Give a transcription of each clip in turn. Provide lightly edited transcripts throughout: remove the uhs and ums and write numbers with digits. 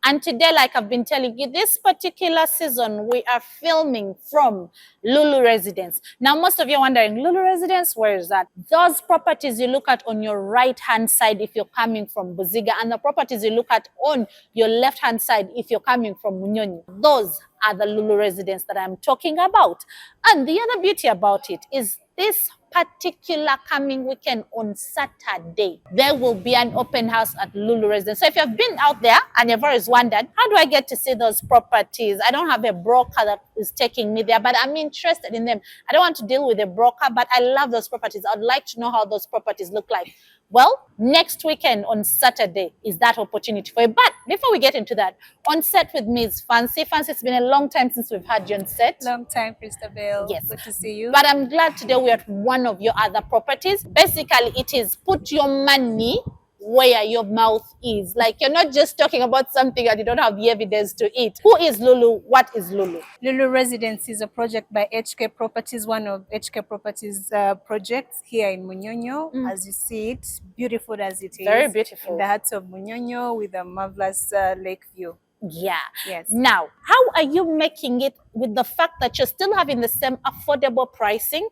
And today, like I've been telling you, this particular season, we are filming from Lulu Residence. Now, most of you are wondering, Lulu Residence, where is that? Those properties you look at on your right-hand side if you're coming from Buziga, and the properties you look at on your left-hand side if you're coming from Munyonyo. Those are the Lulu Residence that I'm talking about. And the other beauty about it is this particular coming weekend on Saturday, there will be an open house at Lulu Residence. So if you've been out there and you've always wondered, how do I get to see those properties? I don't have a broker that is taking me there, but I'm interested in them. I don't want to deal with a broker, but I love those properties. I'd like to know how those properties look like. Well, next weekend on Saturday is that opportunity for you. But before we get into that, on set with me is Fancy. Fancy, it's been a long time since we've had you on set. Long time, Christabel. Yes. Good to see you. But I'm glad today we're at one of your other properties. Basically, it is put your money where your mouth is. Like, you're not just talking about something and you don't have the evidence to it. Who is Lulu? What is Lulu? Lulu Residence is a project by HK Properties, one of HK Properties projects here in Munyonyo. As you see it, beautiful as it is. Very beautiful. In the heart of Munyonyo with a marvelous lake view. Yeah. Yes. Now, how are you making it with the fact that you're still having the same affordable pricing,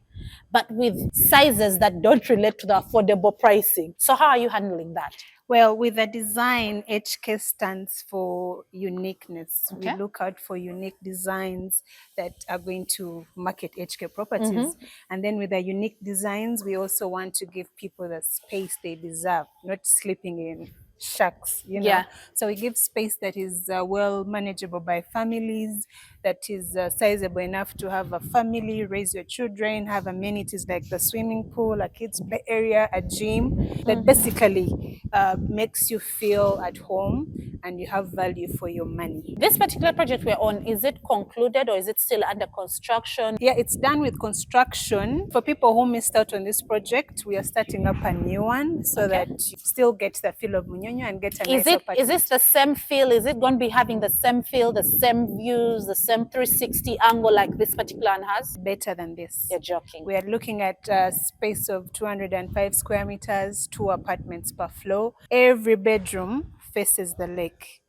but with sizes that don't relate to the affordable pricing? So how are you handling that? Well, with the design, HK stands for uniqueness. Okay. We look out for unique designs that are going to market HK Properties. And then with the unique designs, we also want to give people the space they deserve, not sleeping in shacks, you know. Yeah. So we give space that is well manageable by families, that is sizable enough to have a family, raise your children, have amenities like the swimming pool, a kids play area, a gym, that basically makes you feel at home and you have value for your money. This particular project we're on, is it concluded or is it still under construction? Yeah, it's done with construction. For people who missed out on this project, we are starting up a new one so that you still get the feel of Munyonyo and get a nice apartment. Is this the same feel? Is it going to be having the same feel, the same views, the same 360 angle like this particular one has? Better than this. You're joking. We are looking at a space of 205 square meters, 2 apartments per floor. Every bedroom faces the lake.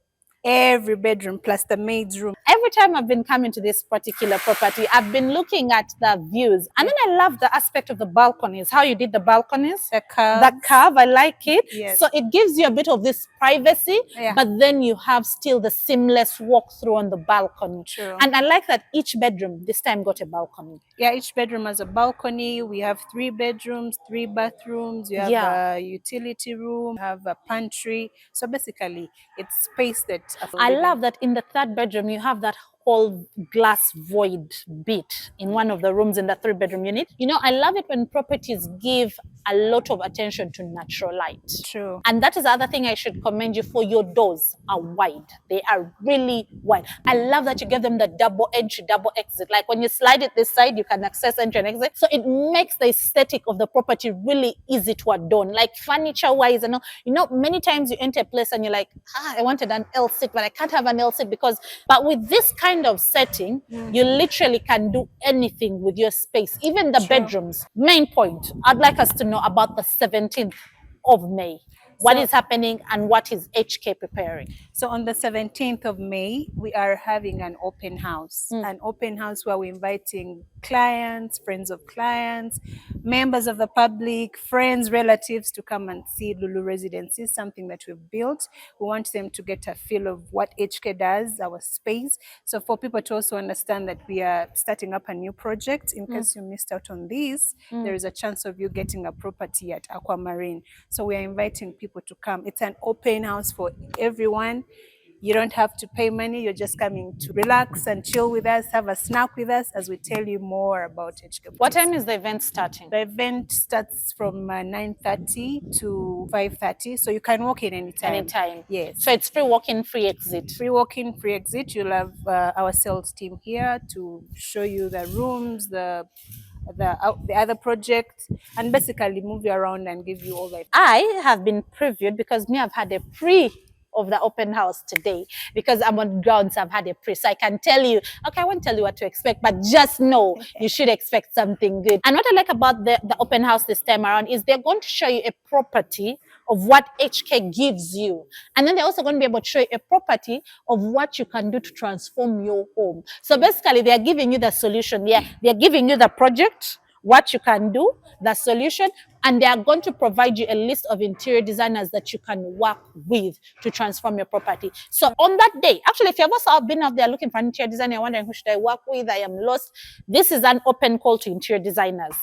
Every bedroom plus the maid's room. Every time I've been coming to this particular property, I've been looking at the views. And then I love the aspect of the balconies, how you did the balconies. The curves. The curve, I like it. Yes. So it gives you a bit of this privacy, but then you have still the seamless walk-through on the balcony. True. And I like that each bedroom this time got a balcony. Yeah, each bedroom has a balcony. We have 3 bedrooms, 3 bathrooms. You have a utility room, you have a pantry. So basically, it's space that I love that in the 3rd bedroom, you have that whole glass void bit in one of the rooms in the 3-bedroom unit. You know, I love it when properties give a lot of attention to natural light. True. And that is the other thing I should commend you for. Your doors are wide. They are really wide. I love that you give them the double entry, double exit. Like when you slide it this side, you can access entry and exit. So it makes the aesthetic of the property really easy to adorn. Like furniture-wise, you know, many times you enter a place and you're like, I wanted an L seat, but I can't have an L seat because, but with this kind of setting, you literally can do anything with your space, even the bedrooms. Main point, I'd like us to know about the 17th of May. What is happening and what is HK preparing? So on the 17th of May, we are having an open house. An open house where we're inviting clients, friends of clients, members of the public, friends, relatives to come and see Lulu Residences, something that we've built. We want them to get a feel of what HK does, our space. So for people to also understand that we are starting up a new project. In case you missed out on this, there is a chance of you getting a property at Aquamarine. So we are inviting people to come. It's an open house for everyone. You don't have to pay money. You're just coming to relax and chill with us, have a snack with us as we tell you more about HK. What time is the event starting? The event starts from 9:30 to 5:30, so you can walk in anytime. Anytime. Yes. So it's free walk-in, free exit. Free walk-in, free exit. You'll have our sales team here to show you the rooms, the other projects, and basically move you around and give you all that. I have been previewed because I've had a pre of the open house today because I'm on grounds. I've had a pre, so I can tell you, okay, I won't tell you what to expect, but just know you should expect something good. And what I like about the open house this time around is they're going to show you a property of what HK gives you. And then they're also going to be able to show you a property of what you can do to transform your home. So basically, they are giving you the solution. Yeah, they're giving you the project, what you can do, the solution, and they are going to provide you a list of interior designers that you can work with to transform your property. So on that day, actually, if you've also been out there looking for an interior designer, wondering who should I work with, I am lost, this is an open call to interior designers.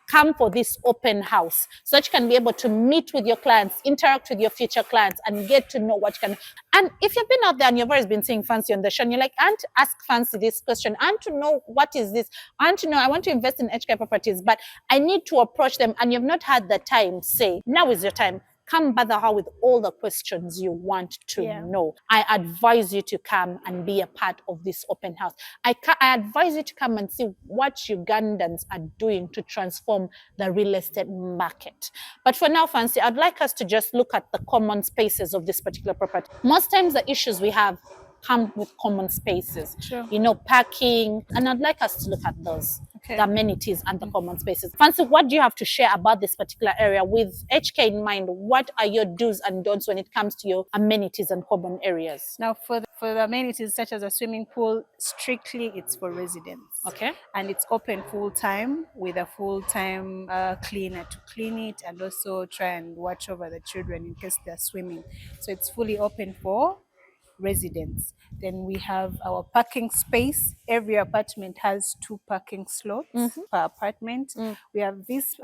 Come for this open house so that you can be able to meet with your clients, interact with your future clients, and get to know what you can. And if you've been out there and you've always been seeing Fancy on the show, and you're like, I want to ask Fancy this question, I want to know what is this, I want to know, I want to invest in HK Properties, but I need to approach them, and you've not had the time, say, now is your time. Come bother her with all the questions you want to know. I advise you to come and be a part of this open house. I advise you to come and see what Ugandans are doing to transform the real estate market. But for now, Fancy, I'd like us to just look at the common spaces of this particular property. Most times the issues we have come with common spaces, you know, parking, and I'd like us to look at those. The amenities and the common spaces. Fancy, what do you have to share about this particular area with HK in mind? What are your do's and don'ts when it comes to your amenities and common areas? Now, for the amenities such as a swimming pool, strictly it's for residents. Okay. And it's open full time with a full time cleaner to clean it and also try and watch over the children in case they're swimming. So it's fully open for residents. Then we have our parking space. Every apartment has 2 parking slots per apartment. We have this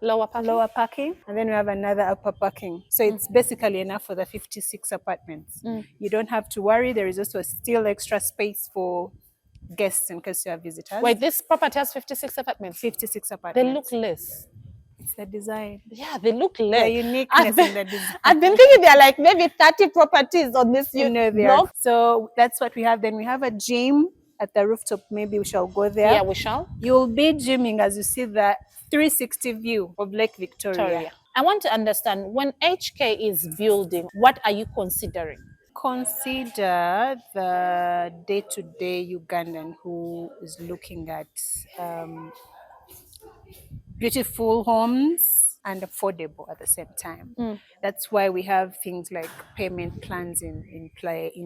lower parking, and then we have another upper parking. So it's basically enough for the 56 apartments. You don't have to worry. There is also still extra space for guests in case you have visitors. Wait, this property has 56 apartments? 56 apartments. They look less. It's the design. Yeah, they look less. The uniqueness in the design. I've been thinking there are like maybe 30 properties on this block. So that's what we have. Then we have a gym at the rooftop. Maybe we shall go there. Yeah, we shall. You'll be gymming as you see the 360 view of Lake Victoria. I want to understand, when HK is building, what are you considering? Consider the day-to-day Ugandan who is looking at beautiful homes and affordable at the same time. That's why we have things like payment plans in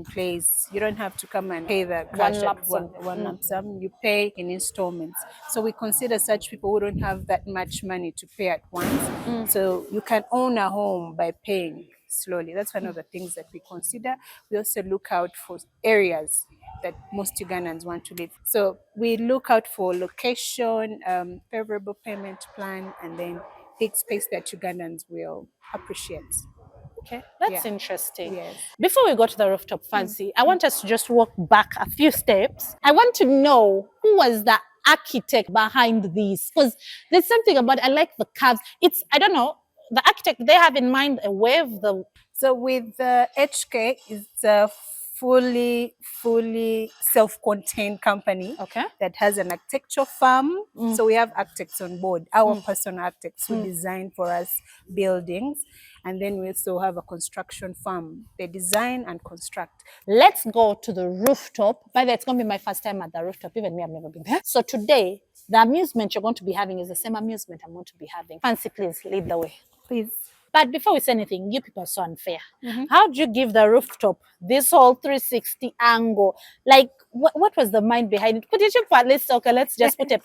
place. You don't have to come and pay the cash one lump sum. You pay in installments. So we consider such people who don't have that much money to pay at once. So you can own a home by paying slowly. That's one of the things that we consider. We also look out for areas that most Ugandans want to live. So we look out for location, favorable payment plan, and then big space that Ugandans will appreciate. Okay, that's interesting. Yes. Before we go to the rooftop, Fancy, I want us to just walk back a few steps. I want to know who was the architect behind these, because there's something about, I like the curves. It's, I don't know, the architect, they have in mind a wave. So with the HK, it's a fully self-contained company that has an architecture firm. So we have architects on board, our personal architects who design for us buildings. And then we also have a construction firm. They design and construct. Let's go to the rooftop. By the way, it's going to be my first time at the rooftop. Even me, I've never been there. So today, the amusement you're going to be having is the same amusement I'm going to be having. Fancy, please lead the way. Please. But before we say anything, you people are so unfair. How do you give the rooftop this whole 360 angle? Like, what was the mind behind it? Could you at least, okay, let's just put a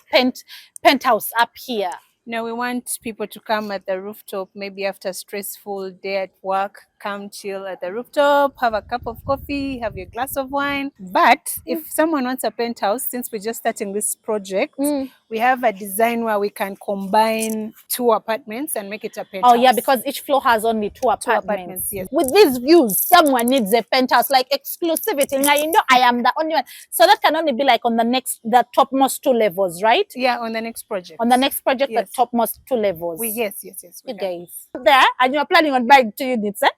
penthouse up here. No, we want people to come at the rooftop, maybe after a stressful day at work, come chill at the rooftop, have a cup of coffee, have your glass of wine. But if someone wants a penthouse, since we're just starting this project, we have a design where we can combine 2 apartments and make it a penthouse. Oh yeah, because each floor has only 2 apartments. Yes. With these views, someone needs a penthouse, like exclusivity. Now, you know, I am the only one. So that can only be like on the topmost 2 levels, right? Yeah, on the next project. On the next project, the topmost 2 levels. Yes. You guys. There, and you're planning on buying 2 units, eh?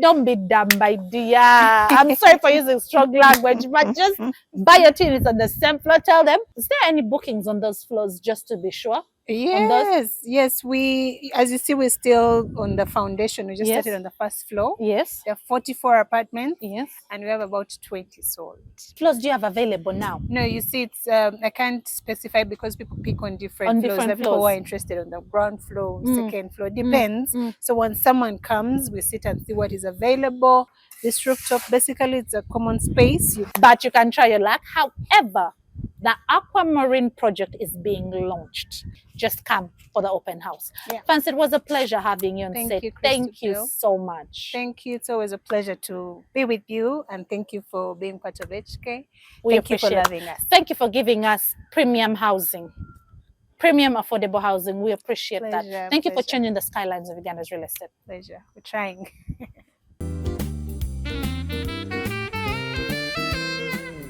Don't be dumb, my dear. I'm sorry for using strong language, but just buy your 2 units on the same floor. Tell them, is there any bookings on those floors, just to be sure? on those? Yes. We, as you see, we're still on the foundation. We just Yes. started on the first floor. Yes. There are 44 apartments. Yes. And we have about 20 sold. Floors do you have available now? No, you see, it's I can't specify because people pick on different On floors. different There are people who floors. are interested on the ground floor, Mm. second floor, depends. Mm. So when someone comes, we sit and see what is available. This rooftop, basically, it's a common space. But you can try your luck. However, the Aquamarine project is being launched. Just come for the open house. Yeah. Fancy, it was a pleasure having you on set. Thank you so much. Thank you. It's always a pleasure to be with you, and thank you for being part of HK. We Thank you for appreciate it. loving us. Thank you for giving us premium housing, premium affordable housing. We appreciate that. Pleasure, Thank you for pleasure. changing the skylines of Uganda's real estate. Pleasure. We're trying.